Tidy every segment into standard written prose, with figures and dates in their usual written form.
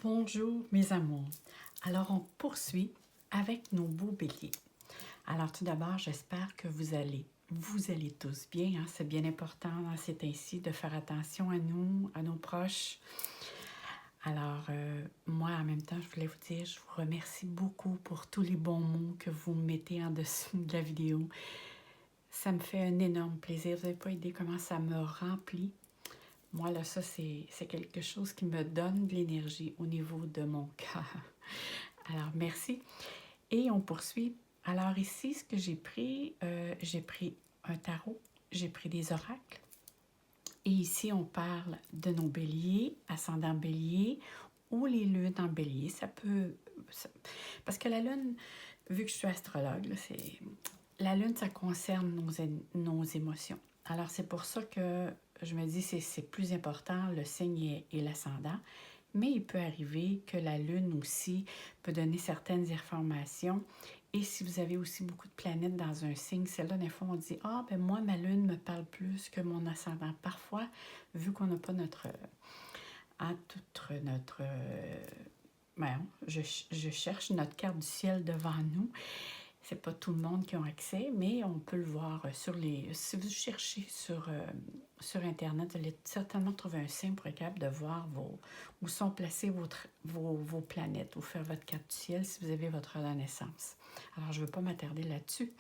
Bonjour mes amours. Alors on poursuit avec nos beaux béliers. Alors tout d'abord, j'espère que vous allez tous bien. Hein? C'est bien important dans ces temps-ci de faire attention à nous, à nos proches. Alors moi en même temps, je voulais vous dire, je vous remercie beaucoup pour tous les bons mots que vous mettez en dessous de la vidéo. Ça me fait un énorme plaisir. Vous n'avez pas idée comment ça me remplit. Moi, là, ça, c'est quelque chose qui me donne de l'énergie au niveau de mon cœur. Alors, merci. Et on poursuit. Alors ici, ce que j'ai pris un tarot, j'ai pris des oracles. Et ici, on parle de nos béliers, ascendant bélier, ou les lunes en bélier. Parce que la lune, vu que je suis astrologue, là, la lune, ça concerne nos émotions. Alors, c'est pour ça que je me dis que c'est plus important le signe et l'ascendant. Mais il peut arriver que la lune aussi peut donner certaines informations. Et si vous avez aussi beaucoup de planètes dans un signe, celle-là, des fois, on dit « Ah, ben moi, ma lune me parle plus que mon ascendant. » Parfois, vu qu'on n'a pas je cherche notre carte du ciel devant nous. C'est pas tout le monde qui a accès, mais on peut le voir si vous cherchez sur Internet, vous allez certainement trouver un signe pour être capable de voir où sont placées vos planètes, ou faire votre carte du ciel si vous avez votre heure de naissance. Alors, je ne veux pas m'attarder là-dessus,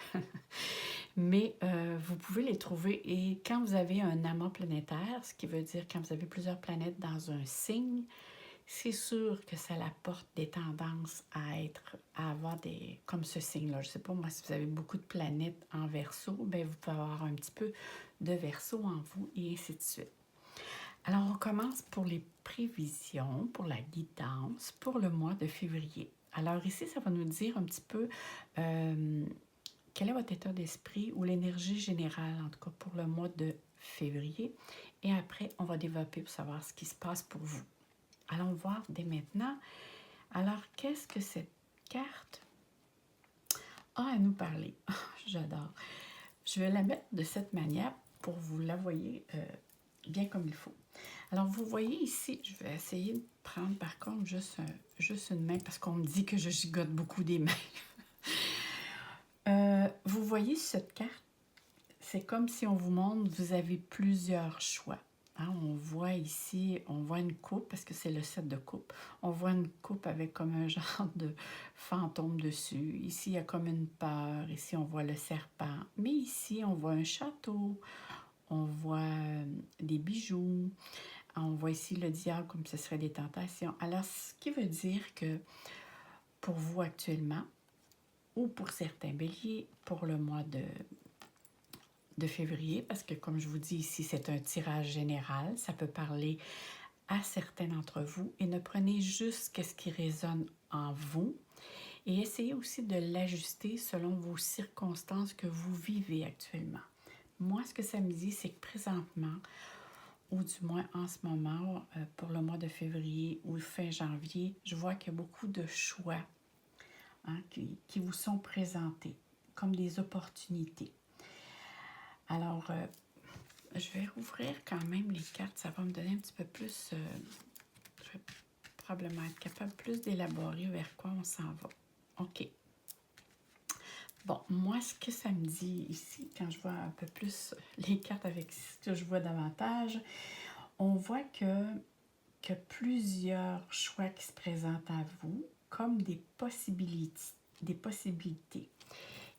mais vous pouvez les trouver. Et quand vous avez un amas planétaire, ce qui veut dire quand vous avez plusieurs planètes dans un signe, c'est sûr que ça apporte des tendances à avoir comme ce signe-là. Je ne sais pas, moi, si vous avez beaucoup de planètes en Verseau, bien, vous pouvez avoir un petit peu de Verseau en vous et ainsi de suite. Alors, on commence pour les prévisions, pour la guidance, pour le mois de février. Alors ici, ça va nous dire un petit peu quel est votre état d'esprit ou l'énergie générale, en tout cas pour le mois de février. Et après, on va développer pour savoir ce qui se passe pour vous. Allons voir dès maintenant. Alors, qu'est-ce que cette carte a à nous parler? J'adore. Je vais la mettre de cette manière pour que vous la voyez bien comme il faut. Alors, vous voyez ici, je vais essayer de prendre par contre juste une main parce qu'on me dit que je gigote beaucoup des mains. Vous voyez cette carte? C'est comme si on vous montre, vous avez plusieurs choix. Hein, on voit ici, on voit une coupe, parce que c'est le set de coupe. On voit une coupe avec comme un genre de fantôme dessus. Ici, il y a comme une peur. Ici, on voit le serpent. Mais ici, on voit un château. On voit des bijoux. On voit ici le diable, comme ce serait des tentations. Alors, ce qui veut dire que pour vous actuellement, ou pour certains béliers, pour le mois de février, parce que comme je vous dis ici, c'est un tirage général. Ça peut parler à certains d'entre vous et ne prenez juste ce qui résonne en vous et essayez aussi de l'ajuster selon vos circonstances que vous vivez actuellement. Moi, ce que ça me dit, c'est que présentement, ou du moins en ce moment, pour le mois de février ou fin janvier, je vois qu'il y a beaucoup de choix qui vous sont présentés comme des opportunités. Alors, je vais rouvrir quand même les cartes. Ça va me donner un petit peu plus... je vais probablement être capable plus d'élaborer vers quoi on s'en va. OK. Bon, moi, ce que ça me dit ici, quand je vois un peu plus les cartes avec ce que je vois davantage, on voit que plusieurs choix qui se présentent à vous comme des possibilités.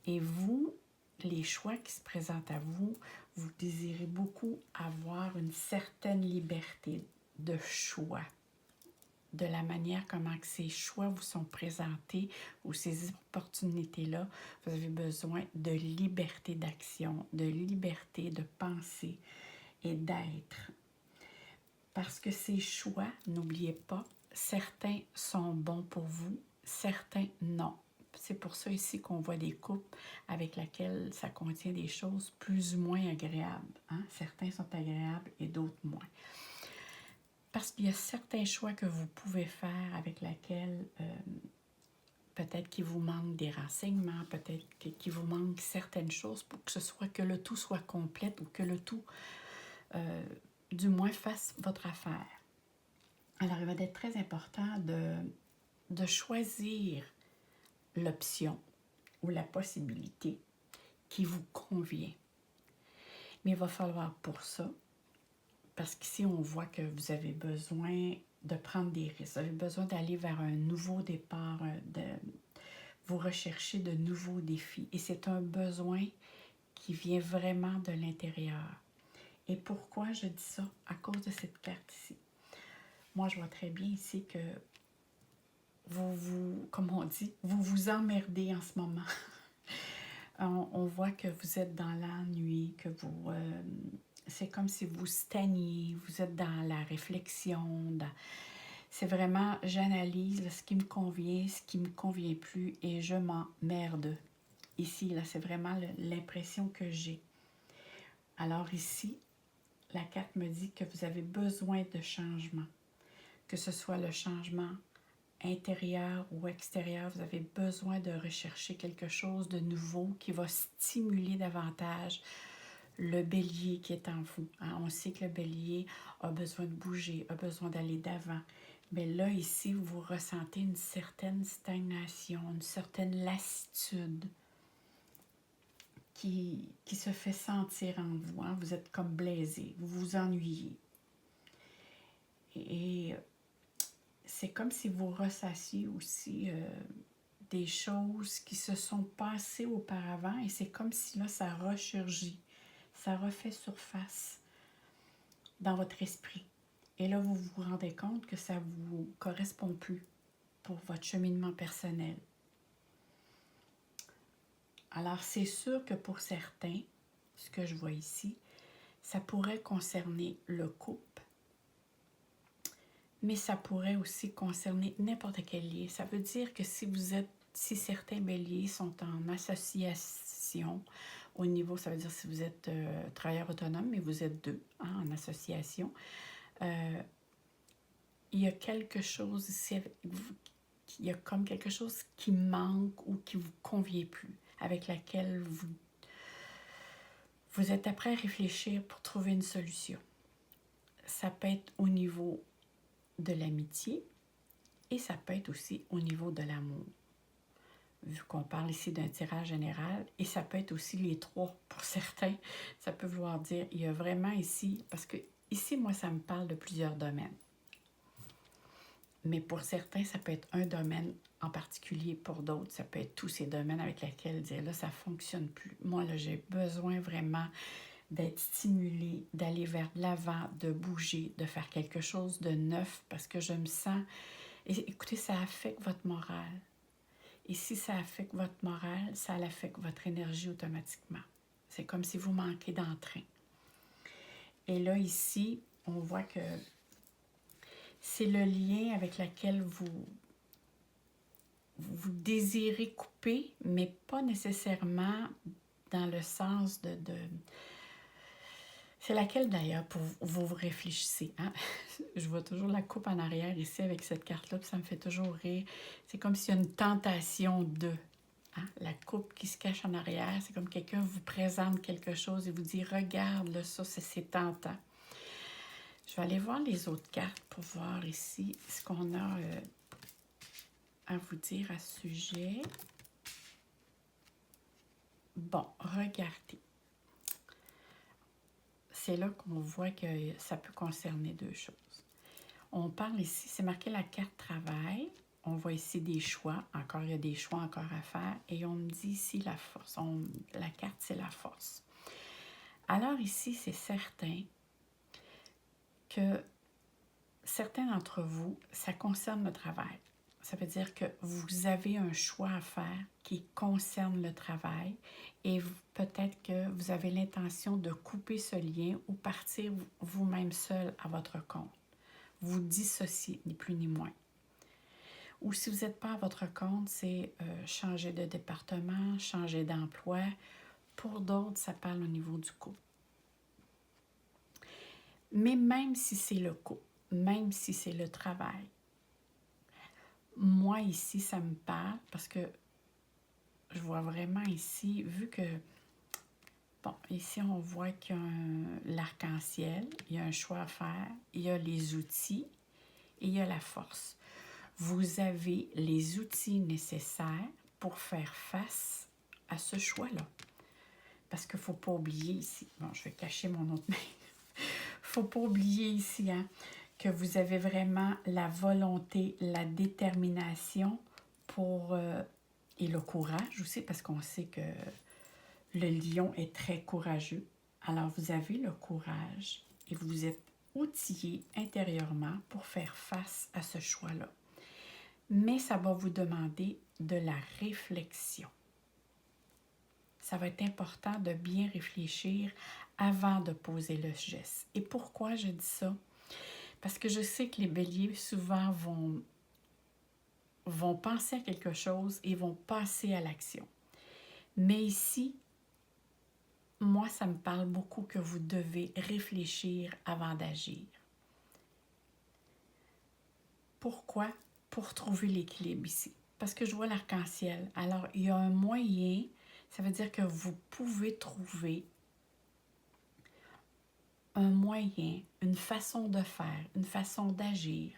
Et vous, les choix qui se présentent à vous, vous désirez beaucoup avoir une certaine liberté de choix, de la manière comment que ces choix vous sont présentés ou ces opportunités-là, vous avez besoin de liberté d'action, de liberté de penser et d'être. Parce que ces choix, n'oubliez pas, certains sont bons pour vous, certains non. C'est pour ça ici qu'on voit des coupes avec lesquelles ça contient des choses plus ou moins agréables. Hein? Certains sont agréables et d'autres moins. Parce qu'il y a certains choix que vous pouvez faire avec lesquels peut-être qu'il vous manque des renseignements, peut-être qu'il vous manque certaines choses pour que ce soit que le tout soit complète ou que le tout, du moins, fasse votre affaire. Alors, il va être très important de choisir l'option ou la possibilité qui vous convient. Mais il va falloir pour ça, parce qu'ici, on voit que vous avez besoin de prendre des risques, vous avez besoin d'aller vers un nouveau départ, vous recherchez de nouveaux défis. Et c'est un besoin qui vient vraiment de l'intérieur. Et pourquoi je dis ça? À cause de cette carte ici. Moi, je vois très bien ici que comme on dit, vous vous emmerdez en ce moment. On voit que vous êtes dans l'ennui, que c'est comme si vous stagniez, vous êtes dans la réflexion. C'est vraiment, j'analyse ce qui me convient, ce qui ne me convient plus et je m'emmerde. Ici, là, c'est vraiment l'impression que j'ai. Alors ici, la carte me dit que vous avez besoin de changement. Que ce soit le changement intérieur ou extérieur, vous avez besoin de rechercher quelque chose de nouveau qui va stimuler davantage le bélier qui est en vous. On sait que le bélier a besoin de bouger, a besoin d'aller d'avant. Mais là, ici, vous ressentez une certaine stagnation, une certaine lassitude qui se fait sentir en vous. Vous êtes comme blasé, vous vous ennuyez. Et c'est comme si vous ressassiez aussi des choses qui se sont passées auparavant et c'est comme si là, ça ressurgit, ça refait surface dans votre esprit. Et là, vous vous rendez compte que ça ne vous correspond plus pour votre cheminement personnel. Alors, c'est sûr que pour certains, ce que je vois ici, ça pourrait concerner le couple, mais ça pourrait aussi concerner n'importe quel lien. Ça veut dire que si certains béliers sont en association, au niveau, ça veut dire si vous êtes travailleur autonome, mais vous êtes deux en association, il y a quelque chose ici, il y a comme quelque chose qui manque ou qui ne vous convient plus, avec laquelle vous êtes après à réfléchir pour trouver une solution. Ça peut être au niveau de l'amitié et ça peut être aussi au niveau de l'amour. Vu qu'on parle ici d'un tirage général, et ça peut être aussi les trois pour certains, ça peut vouloir dire, il y a vraiment ici, parce que ici, moi, ça me parle de plusieurs domaines. Mais pour certains, ça peut être un domaine en particulier. Pour d'autres, ça peut être tous ces domaines avec lesquels dire, là, ça ne fonctionne plus. Moi, là, j'ai besoin vraiment d'être stimulée, d'aller vers l'avant, de bouger, de faire quelque chose de neuf parce que je me sens... Et écoutez, ça affecte votre morale. Et si ça affecte votre morale, ça affecte votre énergie automatiquement. C'est comme si vous manquez d'entrain. Et là, ici, on voit que c'est le lien avec lequel vous désirez couper, mais pas nécessairement dans le sens de c'est laquelle d'ailleurs pour vous réfléchissez. Hein? Je vois toujours la coupe en arrière ici avec cette carte-là, puis ça me fait toujours rire. C'est comme s'il y a une tentation de. Hein? La coupe qui se cache en arrière, c'est comme quelqu'un vous présente quelque chose et vous dit « Regarde, là, ça, c'est tentant ». Je vais aller voir les autres cartes pour voir ici ce qu'on a à vous dire à ce sujet. Bon, regardez. C'est là qu'on voit que ça peut concerner deux choses. On parle ici, c'est marqué la carte travail. On voit ici des choix. Encore, il y a des choix encore à faire. Et on me dit ici la force. La carte, c'est la force. Alors ici, c'est certain que certains d'entre vous, ça concerne le travail. Ça veut dire que vous avez un choix à faire qui concerne le travail et peut-être que vous avez l'intention de couper ce lien ou partir vous-même seul à votre compte. Vous dissocier, ni plus ni moins. Ou si vous n'êtes pas à votre compte, c'est changer de département, changer d'emploi. Pour d'autres, ça parle au niveau du couple. Mais même si c'est le couple, même si c'est le travail, moi ici, ça me parle parce que je vois vraiment ici, vu que, bon, ici on voit qu'il y a l'arc-en-ciel, il y a un choix à faire, il y a les outils et il y a la force. Vous avez les outils nécessaires pour faire face à ce choix-là. Parce qu'il ne faut pas oublier ici, bon, je vais cacher mon autre main. Il ne faut pas oublier ici que vous avez vraiment la volonté, la détermination pour, et le courage aussi, parce qu'on sait que le lion est très courageux. Alors, vous avez le courage et vous êtes outillé intérieurement pour faire face à ce choix-là. Mais ça va vous demander de la réflexion. Ça va être important de bien réfléchir avant de poser le geste. Et pourquoi je dis ça? Parce que je sais que les béliers souvent vont penser à quelque chose et vont passer à l'action. Mais ici, moi, ça me parle beaucoup que vous devez réfléchir avant d'agir. Pourquoi? Pour trouver l'équilibre ici. Parce que je vois l'arc-en-ciel. Alors, il y a un moyen, ça veut dire que vous pouvez trouver un moyen, une façon de faire, une façon d'agir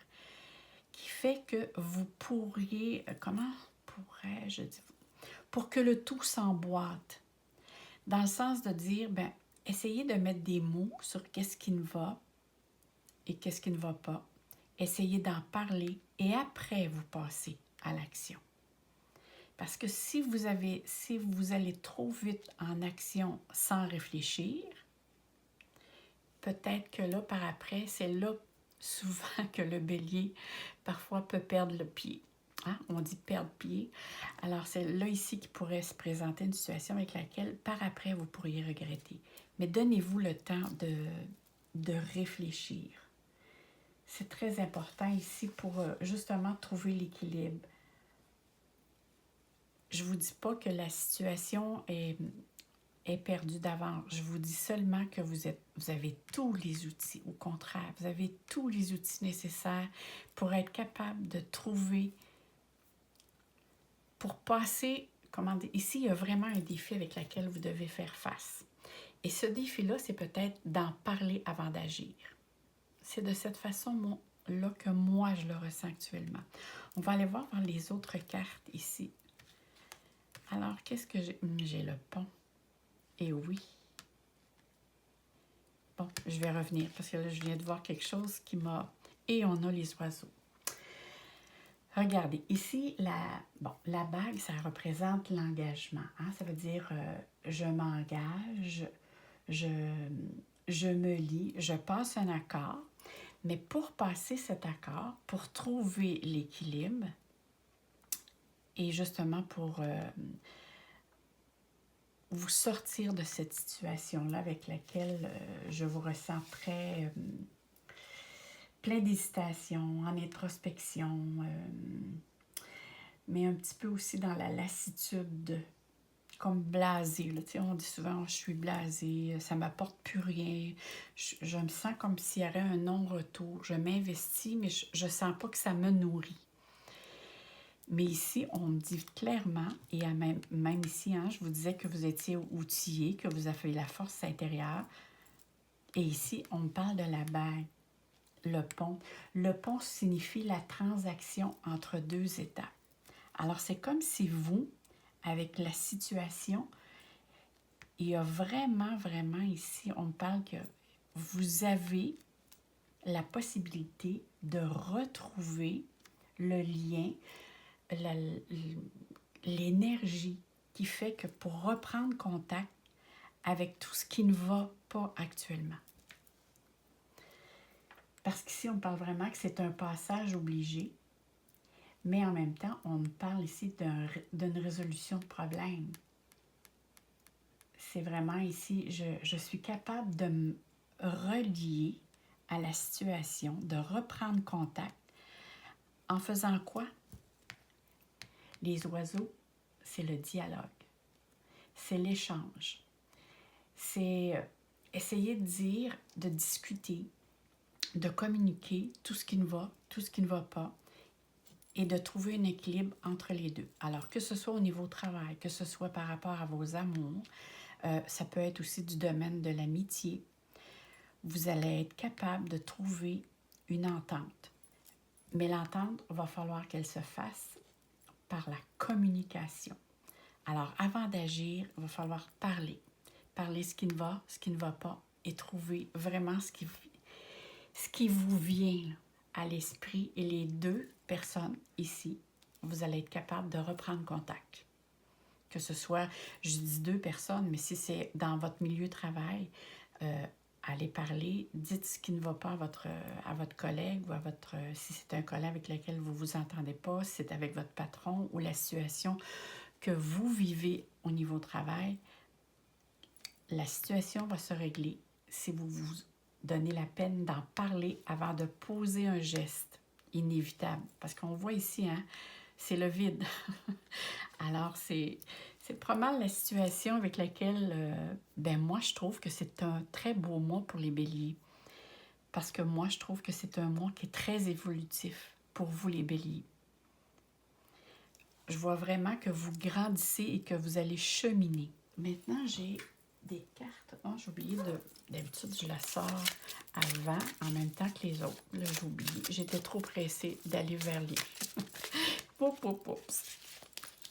qui fait que vous pourriez, comment pourrais-je dire, pour que le tout s'emboîte. Dans le sens de dire, ben, essayez de mettre des mots sur qu'est-ce qui ne va et qu'est-ce qui ne va pas. Essayez d'en parler et après vous passez à l'action. Parce que si vous allez trop vite en action sans réfléchir, peut-être que là, par après, c'est là souvent que le bélier parfois peut perdre le pied. Hein? On dit perdre pied. Alors, c'est là ici qu'il pourrait se présenter une situation avec laquelle, par après, vous pourriez regretter. Mais donnez-vous le temps de réfléchir. C'est très important ici pour justement trouver l'équilibre. Je ne vous dis pas que la situation est perdue d'avance. Je vous dis seulement que vous avez tous les outils. Au contraire, vous avez tous les outils nécessaires pour être capable de trouver, pour passer, comment dire, ici, il y a vraiment un défi avec lequel vous devez faire face. Et ce défi-là, c'est peut-être d'en parler avant d'agir. C'est de cette façon-là que moi, je le ressens actuellement. On va aller voir les autres cartes ici. Alors, qu'est-ce que j'ai? J'ai le pont. Et oui. Bon, je vais revenir parce que là, je viens de voir quelque chose qui m'a... Et on a les oiseaux. Regardez, ici, la bague, ça représente l'engagement. Hein? Ça veut dire, je m'engage, je me lie, je passe un accord. Mais pour passer cet accord, pour trouver l'équilibre, et justement pour vous sortir de cette situation-là avec laquelle je vous ressens très plein d'hésitation, en introspection, mais un petit peu aussi dans la lassitude, comme blasé. Là, on dit souvent, je suis blasée, ça ne m'apporte plus rien. Je me sens comme s'il y avait un non-retour. Je m'investis, mais je ne sens pas que ça me nourrit. Mais ici, on me dit clairement, et même ici, hein, je vous disais que vous étiez outillé, que vous avez la force intérieure. Et ici, on me parle de la bague, le pont. Le pont signifie la transaction entre deux étapes. Alors, c'est comme si vous, avec la situation, il y a vraiment, vraiment ici, on me parle que vous avez la possibilité de retrouver le lien, l'énergie qui fait que pour reprendre contact avec tout ce qui ne va pas actuellement. Parce qu'ici, on parle vraiment que c'est un passage obligé, mais en même temps, on me parle ici d'une résolution de problème. C'est vraiment ici, je suis capable de me relier à la situation, de reprendre contact. En faisant quoi? Les oiseaux, c'est le dialogue, c'est l'échange, c'est essayer de dire, de discuter, de communiquer tout ce qui ne va, tout ce qui ne va pas, et de trouver un équilibre entre les deux. Alors, que ce soit au niveau travail, que ce soit par rapport à vos amours, ça peut être aussi du domaine de l'amitié. Vous allez être capable de trouver une entente. Mais l'entente, va falloir qu'elle se fasse par la communication. Alors, avant d'agir, il va falloir parler. Parler ce qui ne va pas et trouver vraiment ce qui vous vient là, à l'esprit. Et les deux personnes ici, vous allez être capable de reprendre contact. Que ce soit, je dis deux personnes, mais si c'est dans votre milieu de travail, allez parler, dites ce qui ne va pas à votre collègue ou si c'est un collègue avec lequel vous ne vous entendez pas, si c'est avec votre patron ou la situation que vous vivez au niveau travail, la situation va se régler si vous vous donnez la peine d'en parler avant de poser un geste inévitable. Parce qu'on voit ici, hein, c'est le vide. Alors, c'est pas mal la situation avec laquelle, moi, je trouve que c'est un très beau mois pour les béliers. Parce que moi, je trouve que c'est un mois qui est très évolutif pour vous, les béliers. Je vois vraiment que vous grandissez et que vous allez cheminer. Maintenant, j'ai des cartes. Oh, j'ai oublié d'habitude, je la sors avant, en même temps que les autres. Là, j'ai oublié. J'étais trop pressée d'aller vers les... Oups.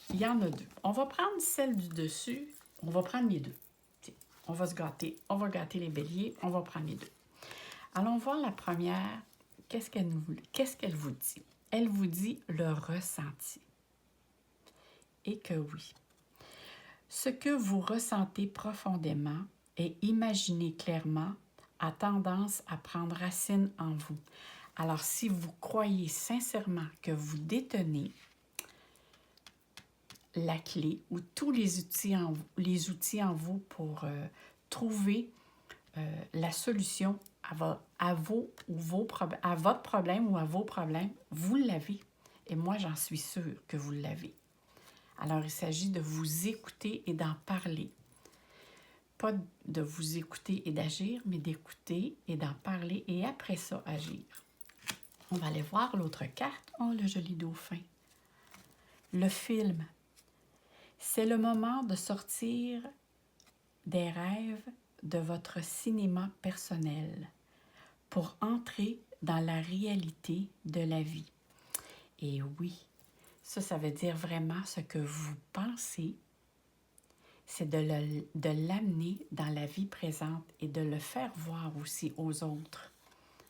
Il y en a deux. On va prendre celle du dessus. On va prendre les deux. Tiens, on va se gâter. On va gâter les béliers. On va prendre les deux. Allons voir la première. Qu'est-ce qu'elle vous dit? Elle vous dit le ressenti. Et que oui. Ce que vous ressentez profondément et imaginez clairement a tendance à prendre racine en vous. Alors, si vous croyez sincèrement que vous détenez la clé ou tous les outils en vous pour trouver la solution à votre problème ou à vos problèmes, vous l'avez. Et moi, j'en suis sûre que vous l'avez. Alors, il s'agit de vous écouter et d'en parler. Pas de vous écouter et d'agir, mais d'écouter et d'en parler et après ça, agir. On va aller voir l'autre carte. Oh, le joli dauphin. Le film. C'est le moment de sortir des rêves de votre cinéma personnel pour entrer dans la réalité de la vie. Et oui, ça veut dire vraiment ce que vous pensez, c'est de l'amener dans la vie présente et de le faire voir aussi aux autres,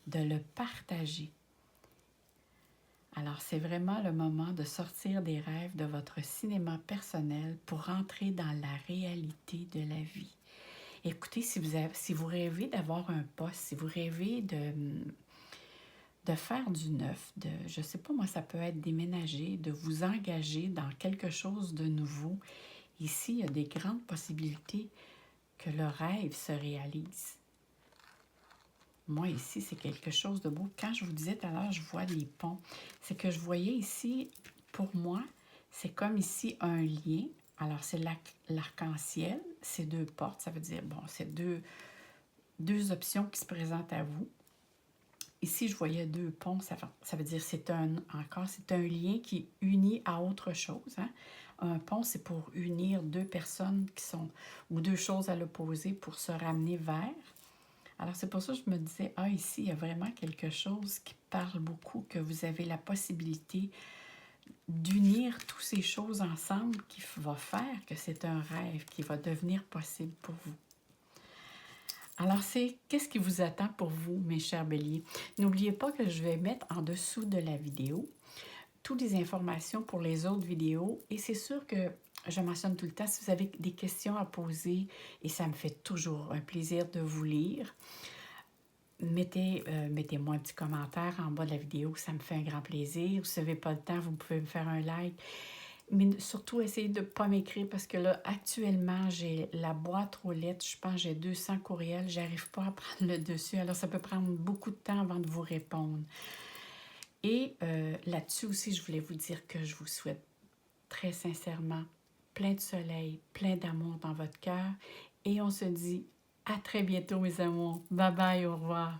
de le partager. Alors, c'est vraiment le moment de sortir des rêves de votre cinéma personnel pour entrer dans la réalité de la vie. Écoutez, si vous rêvez d'avoir un poste, si vous rêvez de faire du neuf, je ne sais pas moi, ça peut être déménager, de vous engager dans quelque chose de nouveau, ici, il y a des grandes possibilités que le rêve se réalise. Moi, ici, c'est quelque chose de beau. Quand je vous disais tout à l'heure, je vois des ponts. C'est que je voyais ici, pour moi, c'est comme ici un lien. Alors, c'est l'arc-en-ciel, c'est deux portes. Ça veut dire, bon, c'est deux options qui se présentent à vous. Ici, je voyais deux ponts. Ça veut dire c'est un lien qui unit à autre chose. Hein? Un pont, c'est pour unir deux personnes ou deux choses à l'opposé pour se ramener vers. Alors, c'est pour ça que je me disais, ici, il y a vraiment quelque chose qui parle beaucoup, que vous avez la possibilité d'unir toutes ces choses ensemble qui va faire que c'est un rêve qui va devenir possible pour vous. Alors, qu'est-ce qui vous attend pour vous, mes chers béliers? N'oubliez pas que je vais mettre en dessous de la vidéo toutes les informations pour les autres vidéos. Et c'est sûr que je mentionne tout le temps, si vous avez des questions à poser, et ça me fait toujours un plaisir de vous lire, mettez-moi un petit commentaire en bas de la vidéo, ça me fait un grand plaisir. Si vous n'avez pas le temps, vous pouvez me faire un like. Mais surtout, essayez de ne pas m'écrire parce que là, actuellement, j'ai la boîte aux lettres. Je pense que j'ai 200 courriels. Je n'arrive pas à prendre le dessus. Alors, ça peut prendre beaucoup de temps avant de vous répondre. Et là-dessus aussi, je voulais vous dire que je vous souhaite très sincèrement plein de soleil, plein d'amour dans votre cœur. Et on se dit à très bientôt, mes amours. Bye bye, au revoir.